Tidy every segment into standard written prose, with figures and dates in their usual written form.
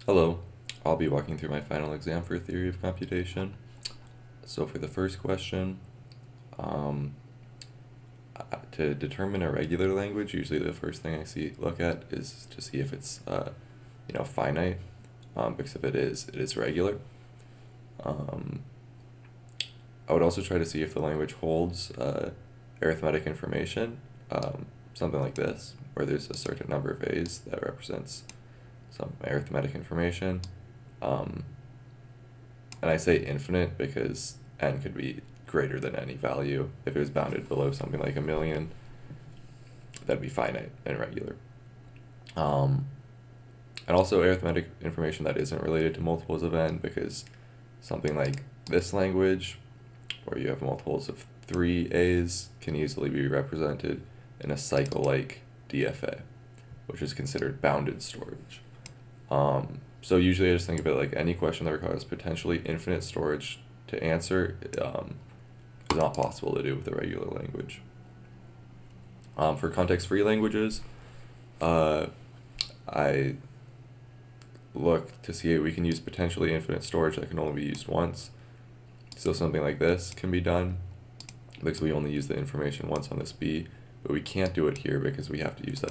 Hello, I'll be walking through my final exam for theory of computation. So for the first question, um, to determine a regular language, usually the first thing I look at is to see if it's finite, because if it is regular. Um, I would also try to see if the language holds arithmetic information, something like this, where there's a certain number of A's that represents some arithmetic information. Um, and I say infinite because n could be greater than any value. If it was bounded below something like 1,000,000, that'd be finite and regular. Um, and also arithmetic information that isn't related to multiples of n, because something like this language, where you have multiples of 3A's, can easily be represented in a cycle like DFA, which is considered bounded storage. So usually I just think of it like any question that requires potentially infinite storage to answer is not possible to do with a regular language. For context-free languages, I look to see if we can use potentially infinite storage that can only be used once. So something like this can be done because we only use the information once on this B, but we can't do it here because we have to use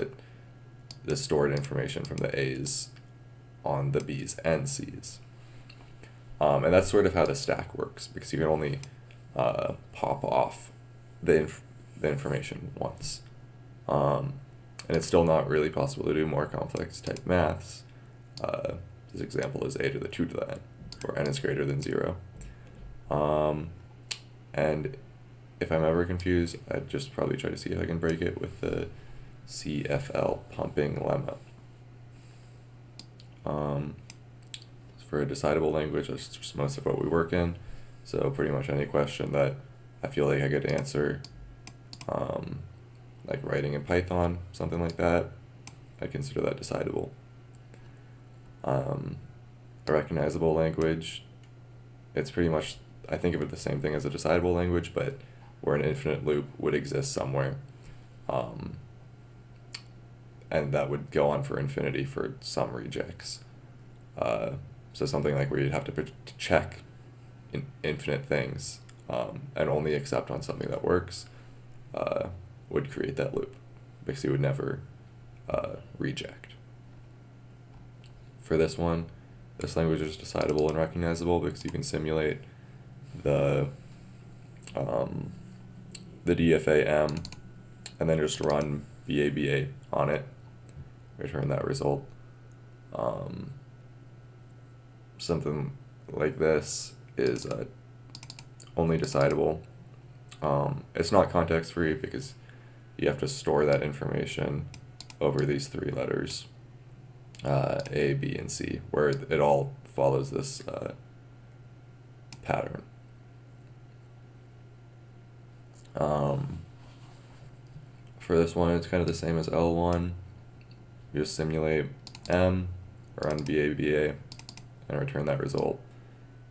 the stored information from the A's on the B's and C's. And that's sort of how the stack works, because you can only pop off the information once. And it's still not really possible to do more complex type maths. This example is a to the 2 to the n, where n is greater than 0. And if I'm ever confused, I'd just probably try to see if I can break it with the CFL pumping lemma. For a decidable language, that's just most of what we work in. So pretty much any question that I feel like I could answer, like writing in Python, something like that, I consider that decidable. A recognizable language, it's pretty much, I think of it the same thing as a decidable language, but where an infinite loop would exist somewhere. And that would go on for infinity for some rejects. So something like where you'd have to check infinite things and only accept on something that works would create that loop, because you would never reject. For this one, this language is decidable and recognizable because you can simulate the DFA-M and then just run BABA on it, return that result. Something like this is only decidable. It's not context free because you have to store that information over these 3 letters, A, B, and C, where it all follows this pattern. For this one, it's kind of the same as L1. You just simulate M, run BABA, and return that result.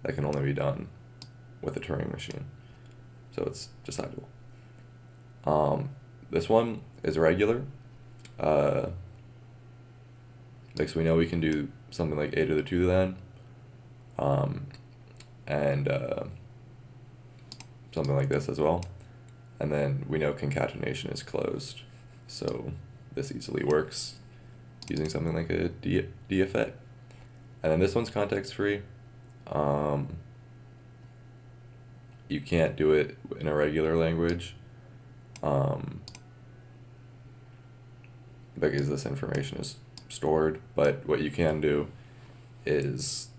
That can only be done with a Turing machine, so it's decidable. This one is regular, because we know we can do something like a to the 2 to the n, and something like this as well. And then we know concatenation is closed, so this easily works using something like a DFA. And then this one's context-free. You can't do it in a regular language because this information is stored, but what you can do is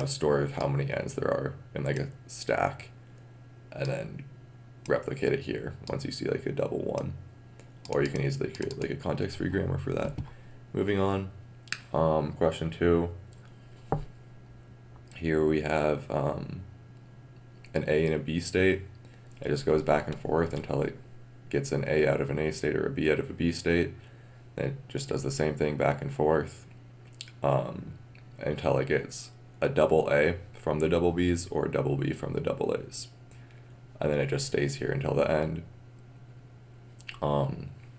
store how many n's there are in like a stack, and then replicate it here once you see like a double 1. Or you can easily create like a context-free grammar for that. Moving on, question 2. Here we have an A and a B state. It just goes back and forth until it gets an A out of an A state or a B out of a B state. And it just does the same thing back and forth until it gets a double A from the double B's or a double B from the double A's. And then it just stays here until the end.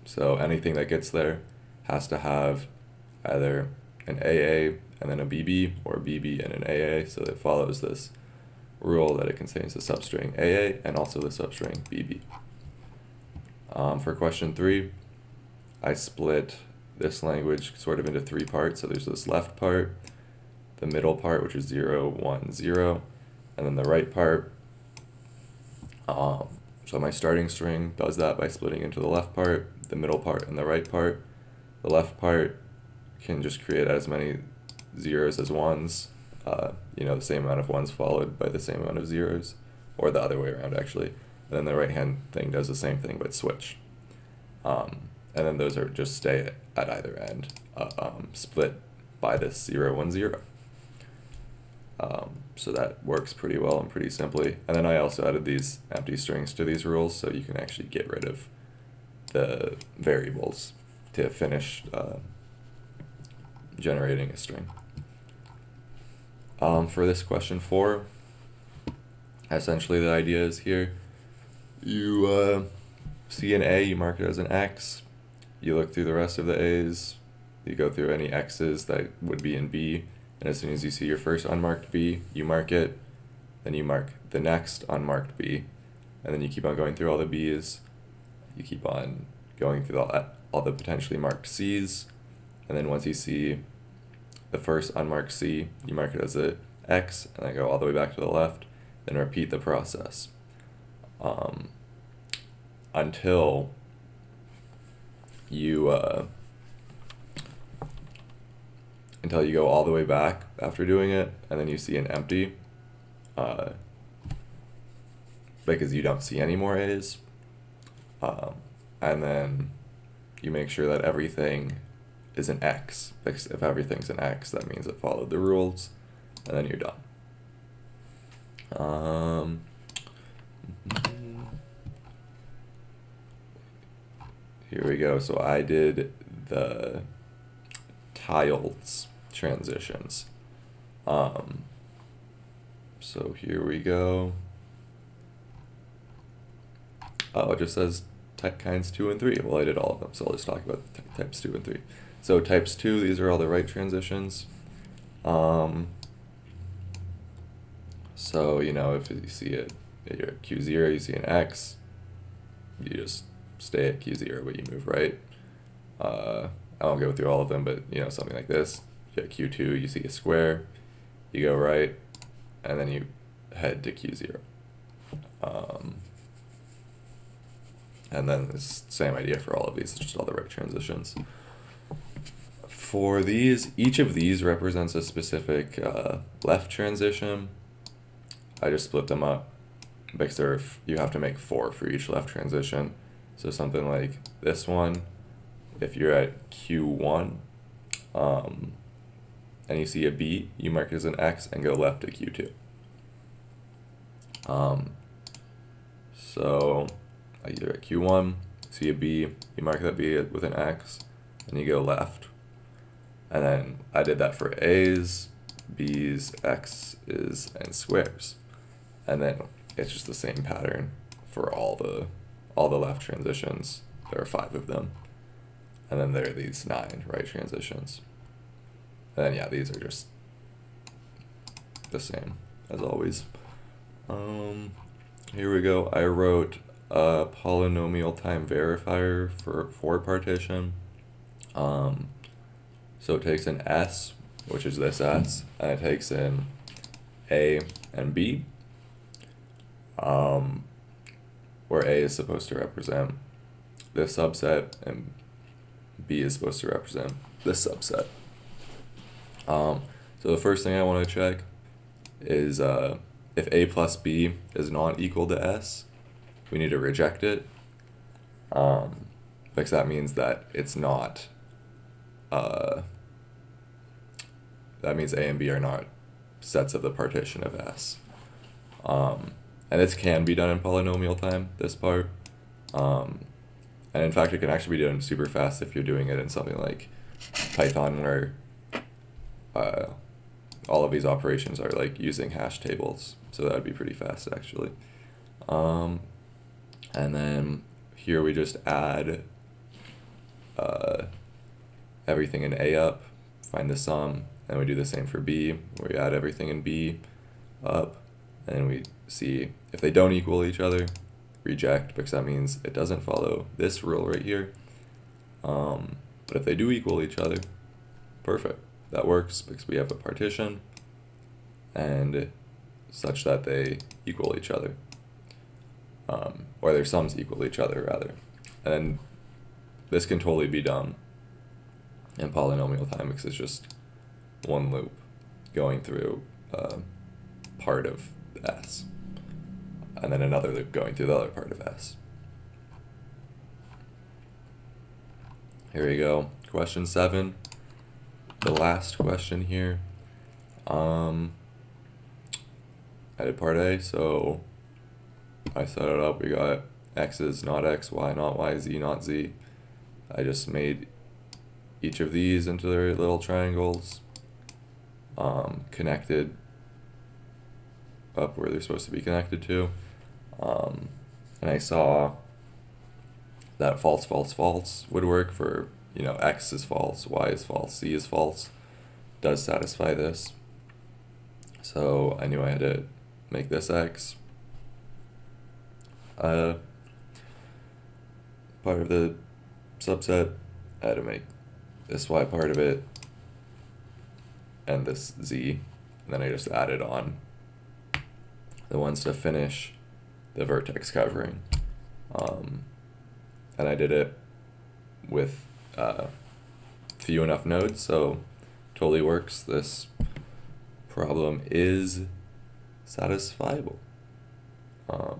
So anything that gets there has to have either an AA and then a BB, or a BB and an AA, so it follows this rule that it contains the substring AA and also the substring BB. For question 3, I split this language sort of into 3 parts. So there's this left part, the middle part, which is 0, 1, 0, and then the right part. So my starting string does that by splitting into the left part, the middle part, and the right part. The left part can just create as many zeros as ones, the same amount of ones followed by the same amount of zeros, or the other way around actually. And then the right hand thing does the same thing but switch. And then those are just stay at either end, split by this 0, 1, 0. So that works pretty well and pretty simply. And then I also added these empty strings to these rules, so you can actually get rid of the variables to finish generating a string. For this question 4, essentially the idea is here, you see an A, you mark it as an X, you look through the rest of the A's, you go through any X's that would be in B, and as soon as you see your first unmarked B, you mark it, then you mark the next unmarked B, and then you keep on going through all the B's, you keep on going through all the potentially marked C's, and then once you see the first unmarked C, you mark it as a X, and then go all the way back to the left, then repeat the process until you go all the way back after doing it, and then you see an empty, because you don't see any more A's, and then you make sure that everything is an X. If everything's an X, that means it followed the rules, and then you're done. Here we go. So I did the tiles transitions. So here we go. Oh, it just says type kinds 2 and 3. Well, I did all of them, so I'll just talk about types 2 and 3. So types 2, these are all the right transitions. So, if you see it, you're at Q0, you see an X, you just stay at Q0, but you move right. I won't go through all of them, but, something like this. You at Q2, you see a square, you go right, and then you head to Q0. And then it's the same idea for all of these, it's just all the right transitions. For these, each of these represents a specific left transition. I just split them up because you have to make 4 for each left transition. So something like this one, if you're at Q1 and you see a B, you mark it as an X and go left to Q2. So you're at Q1, see a B, you mark that B with an X, and you go left. And then I did that for A's, B's, X's, and squares. And then it's just the same pattern for all the left transitions. There are 5 of them. And then there are these 9 right transitions. And then these are just the same as always. Here we go. I wrote a polynomial time verifier for partition. So it takes an S, which is this S, and it takes in A and B, where A is supposed to represent this subset and B is supposed to represent this subset. So the first thing I want to check is if A plus B is not equal to S, we need to reject it, because that means that it's not, that means A and B are not sets of the partition of S. And this can be done in polynomial time, this part. And in fact, it can actually be done super fast if you're doing it in something like Python, where all of these operations are like using hash tables. So that would be pretty fast actually. And then here we just add everything in A up. find the sum, and we do the same for B, where we add everything in B up, and we see if they don't equal each other, reject, because that means it doesn't follow this rule right here. But if they do equal each other, perfect. That works because we have a partition and such that they equal each other, or their sums equal each other rather. And this can totally be done in polynomial time because it's just one loop going through part of S, and then another loop going through the other part of S. Here we go. Question 7. The last question here. I did part A, so I set it up. We got X is not X, Y not Y, Z not Z. I just made each of these into their little triangles, connected up where they're supposed to be connected to. And I saw that false, false, false would work for, X is false, Y is false, Z is false, does satisfy this. So I knew I had to make this X part of the subset. I had to make this Y part of it, and this Z, and then I just added on the ones to finish the vertex covering. And I did it with few enough nodes, so totally works. This problem is satisfiable, or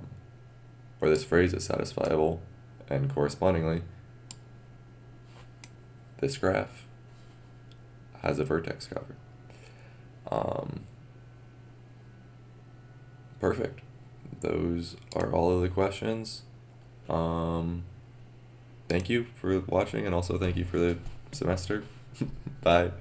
this phrase is satisfiable, and correspondingly this graph has a vertex cover. Perfect. Those are all of the questions. Thank you for watching, and also thank you for the semester. Bye.